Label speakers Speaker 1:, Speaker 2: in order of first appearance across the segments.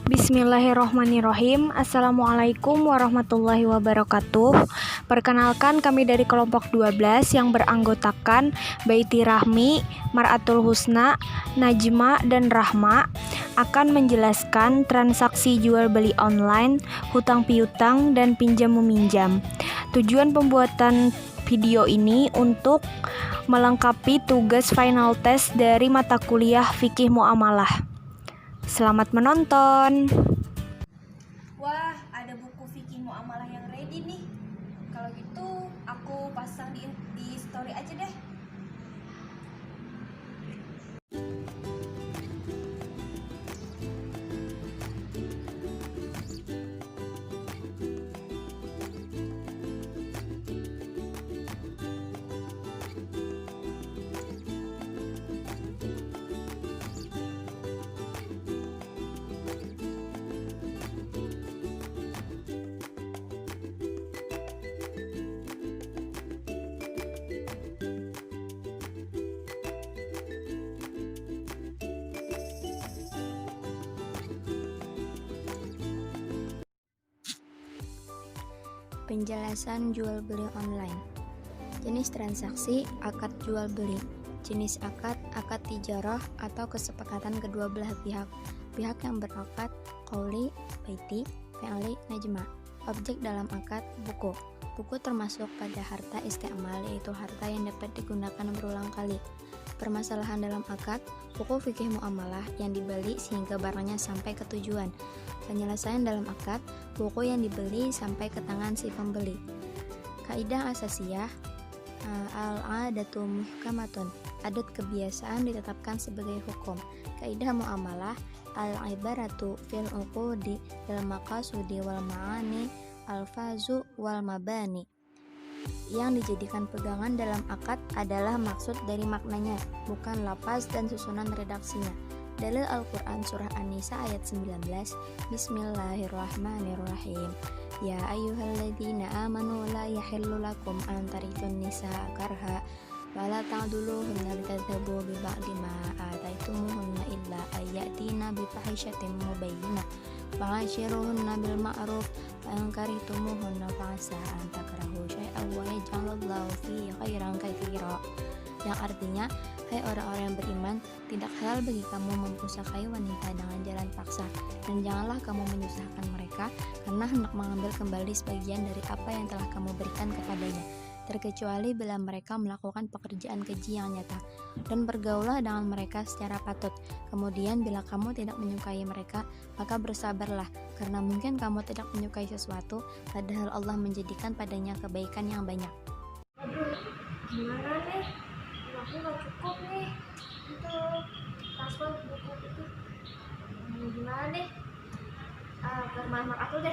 Speaker 1: Bismillahirrohmanirrohim. Assalamualaikum warahmatullahi wabarakatuh. Perkenalkan, kami dari kelompok 12 yang beranggotakan Baiti Rahmi, Mar'atul Husna, Najma, dan Rahma akan menjelaskan transaksi jual beli online, hutang piutang, dan pinjam meminjam. Tujuan pembuatan video ini untuk melengkapi tugas final test dari mata kuliah Fikih Muamalah. Selamat menonton. Wah, ada buku Fikih Muamalah yang ready nih. Kalau gitu aku pasang di story aja deh.
Speaker 2: Penjelasan jual beli online. Jenis transaksi akad jual beli. Jenis akad tijarah atau kesepakatan kedua belah pihak. Pihak yang berakad qauli, baiti, fi'li, najma. Objek dalam akad buku. Buku termasuk pada harta isti'mal, yaitu harta yang dapat digunakan berulang kali. Permasalahan dalam akad buku fikih muamalah yang dibeli sehingga barangnya sampai ke tujuan. Penyelesaian dalam akad buku yang dibeli sampai ke tangan si pembeli. Kaidah asasiyah al-'adatu muhkamatun. Adat kebiasaan ditetapkan sebagai hukum. Kaidah muamalah al-ibaratu fil uqudi bil maqasudi wal ma'ani al-fazu wal mabani. Yang dijadikan pegangan dalam akad adalah maksud dari maknanya, bukan lafaz dan susunan redaksinya. Dalil Al-Quran Surah An-Nisa ayat 19. Bismillahirrahmanirrahim. Ya ayyuhalladzina amanu la yahillu lakum an tarithun nisaa karha wa la ta'duluhunna litadhabu bi ba'di ma ataitumuhunna illa ayyatina bi fahishatin mubayyinah fa'ashiruhunna bil ma'ruf fa in karihtumuhunna fa'asa an takrahu syai'an wa yaj'alallahu fihi khairan katsira. Yang artinya, hai orang-orang yang beriman, tidak halal bagi kamu mempusakai wanita dengan jalan paksa, dan janganlah kamu menyusahkan mereka karena hendak mengambil kembali sebagian dari apa yang telah kamu berikan kepadanya, terkecuali bila mereka melakukan pekerjaan keji yang nyata. Dan bergaulah dengan mereka secara patut. Kemudian bila kamu tidak menyukai mereka, maka bersabarlah, karena mungkin kamu tidak menyukai sesuatu, padahal Allah menjadikan padanya kebaikan yang banyak.
Speaker 3: Aduh, gimana nih? Aku nggak cukup nih untuk password buku itu. Gimana deh? Ke Marmar aku deh.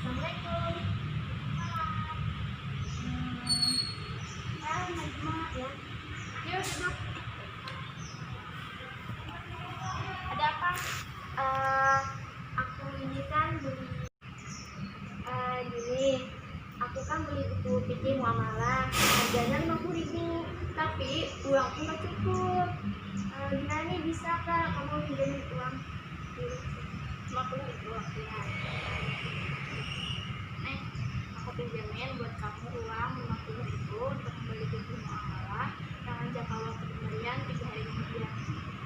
Speaker 3: Assalamualaikum. Najma ya. Yuk duduk. Ada apa? Aku ini kan beli gini. Aku kan beli buku fikih muamalah, harganya 50.000, tapi uangku nggak cukup. Gimana nih, bisa kak kamu pinjamin uang 50.000? Ya. Nih, aku pinjamin buat kamu uang 50.000 untuk membeli fikih muamalah dengan jangka waktu pembelian 3 hari kemudian.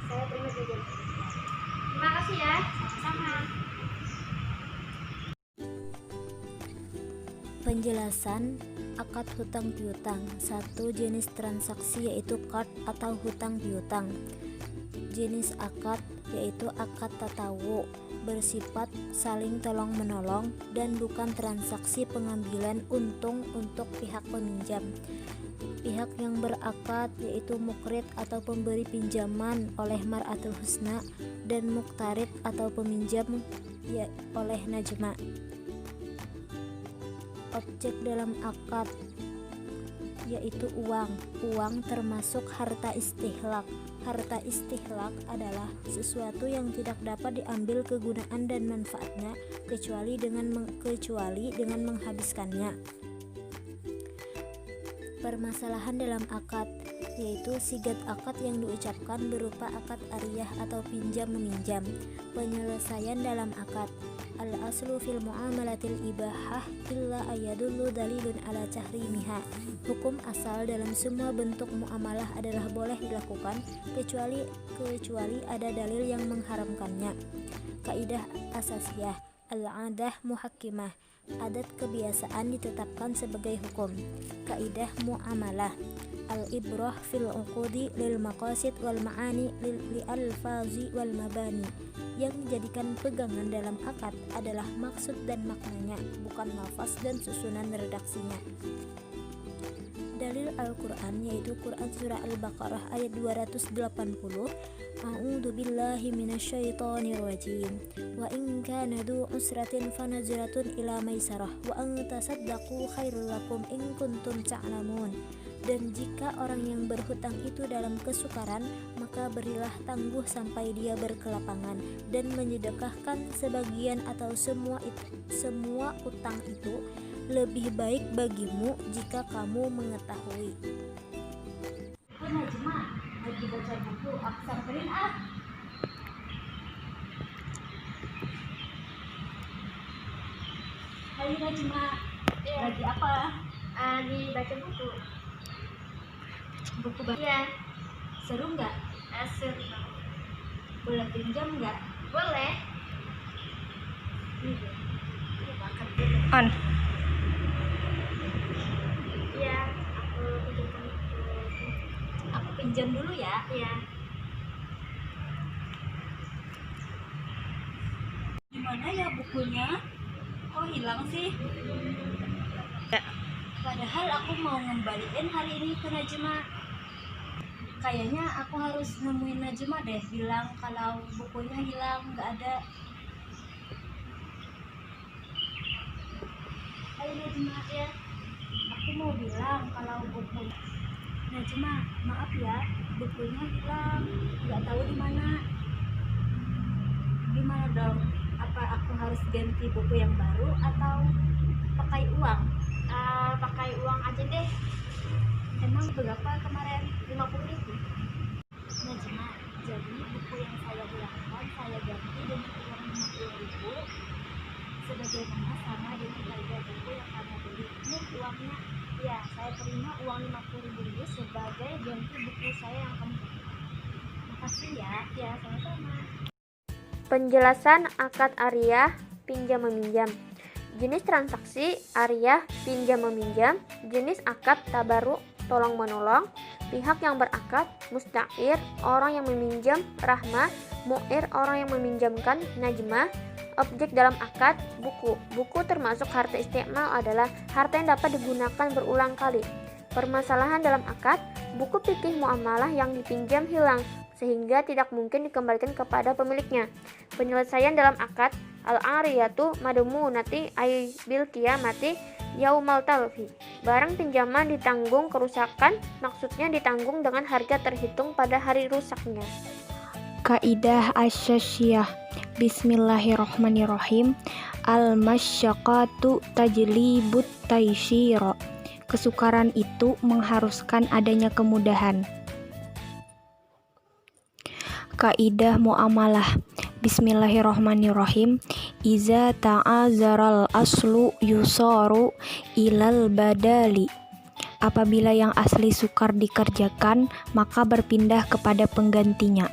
Speaker 3: Saya terima saja. Terima kasih ya, sama-sama.
Speaker 2: Penjelasan akad hutang piutang. Satu jenis transaksi yaitu qard atau hutang piutang. Jenis akad yaitu akad tatawu, bersifat saling tolong menolong dan bukan transaksi pengambilan untung untuk pihak peminjam. Pihak yang berakad yaitu mukrid atau pemberi pinjaman oleh Mar'atul Husna dan muktarid atau peminjam oleh Najma. Objek dalam akad yaitu uang. Uang termasuk harta istihlak. Harta istihlak adalah sesuatu yang tidak dapat diambil kegunaan dan manfaatnya kecuali dengan menghabiskannya. Permasalahan dalam akad.
Speaker 4: yaitu sigat akad yang diucapkan berupa akad ariyah atau pinjam-meminjam. Penyelesaian dalam akad. Al-aslu fil muamalatil ibahah illa ayadullu dalilun ala tahrimiha. Hukum asal dalam semua bentuk muamalah adalah boleh dilakukan kecuali ada dalil yang mengharamkannya. Kaidah asasiyah. Al-adah muhakkimah. Adat kebiasaan ditetapkan sebagai hukum. Kaidah muamalah. Al-ibrah fil uqudi lil maqasid wal ma'ani li alfazi wal mabani. Yang dijadikan pegangan dalam akad adalah maksud dan maknanya, bukan lafaz dan susunan redaksinya. Dalil Al-Quran yaitu Quran Surah Al-Baqarah ayat 280. A'udzu billahi minasyaitonir rajim. Wa in kana du usratin fanazratun ila maisarah wa an tasaddaqu khairul lakum in kuntum ta'lamun. Dan jika orang yang berhutang itu dalam kesukaran, maka berilah tangguh sampai dia berkelapangan, dan menyedekahkan sebagian atau semua utang itu lebih baik bagimu jika kamu mengetahui.
Speaker 5: Najma lagi baca buku Aksar Berin ah. Hai Najma, lagi apa?
Speaker 3: Lagi baca buku.
Speaker 5: Buku baca.
Speaker 3: Iya,
Speaker 5: Seru nggak?
Speaker 3: seru.
Speaker 5: Boleh pinjam nggak?
Speaker 3: Boleh.
Speaker 1: On.
Speaker 3: Iya, aku pinjamkan buku.
Speaker 5: Aku pinjam dulu ya.
Speaker 3: Iya.
Speaker 5: Gimana ya bukunya? Kok hilang sih? Padahal aku mau ngembaliin hari ini ke Najma. Kayaknya aku harus nemuin Najma deh, bilang kalau bukunya hilang, nggak ada. Hai Najma,
Speaker 3: Iya.
Speaker 5: aku mau bilang kalau buku Najma, maaf ya, bukunya hilang, nggak tahu di mana. Gimana dong? Apa aku harus ganti buku yang baru atau pakai uang?
Speaker 3: Pakai uang aja deh.
Speaker 5: Emang berapa kemarin?
Speaker 3: 50.000.
Speaker 5: Najma, jadi buku yang saya hilangkan saya ganti dengan uang 50.000 sebagaimana sama dengan harga buku yang kamu beli. Ini uangnya. Ya, saya terima uang 50.000 sebagai ganti buku saya yang kamu beli. Makasih ya. Ya, sama-sama.
Speaker 2: Penjelasan akad ariyah pinjam-meminjam. Jenis transaksi ariyah pinjam-meminjam, jenis akad tabaruk tolong-menolong, pihak yang berakad, musta'ir orang yang meminjam, rahmah, mu'ir orang yang meminjamkan, najmah, objek dalam akad, buku. Buku termasuk harta istiqmal adalah harta yang dapat digunakan berulang kali. Permasalahan dalam akad, buku fikih muamalah yang dipinjam hilang sehingga tidak mungkin dikembalikan kepada pemiliknya. Penyelesaian dalam akad, al-ariyatu madmunati ay bil qiyamati yaumal talfi. Barang pinjaman ditanggung kerusakan, maksudnya ditanggung dengan harga terhitung pada hari rusaknya.
Speaker 1: Kaidah asyasiyah. Bismillahirrahmanirrahim. Al-masyaqqatu tajlibut taysira. Kesukaran itu mengharuskan adanya kemudahan. Kaidah muamalah. Bismillahirrahmanirrahim. Iza ta'azaral aslu yusaru ilal badali. Apabila yang asli sukar dikerjakan, maka berpindah kepada penggantinya.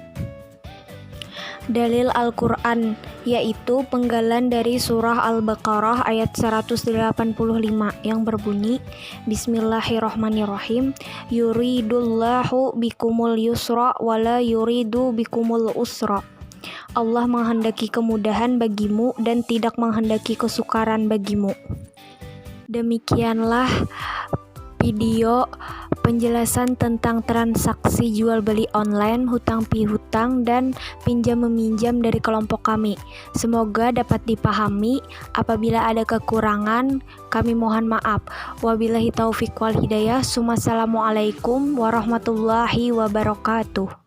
Speaker 1: Dalil Al-Quran, yaitu penggalan dari surah Al-Baqarah ayat 185 yang berbunyi, Bismillahirrahmanirrahim, yuridullahu bikumul yusra wala yuridu bikumul usra. Allah menghendaki kemudahan bagimu dan tidak menghendaki kesukaran bagimu. Demikianlah video penjelasan tentang transaksi jual beli online, hutang piutang, dan pinjam meminjam dari kelompok kami. Semoga dapat dipahami. Apabila ada kekurangan, kami mohon maaf. Wabillahi taufiq wal hidayah. Assalamualaikum warahmatullahi wabarakatuh.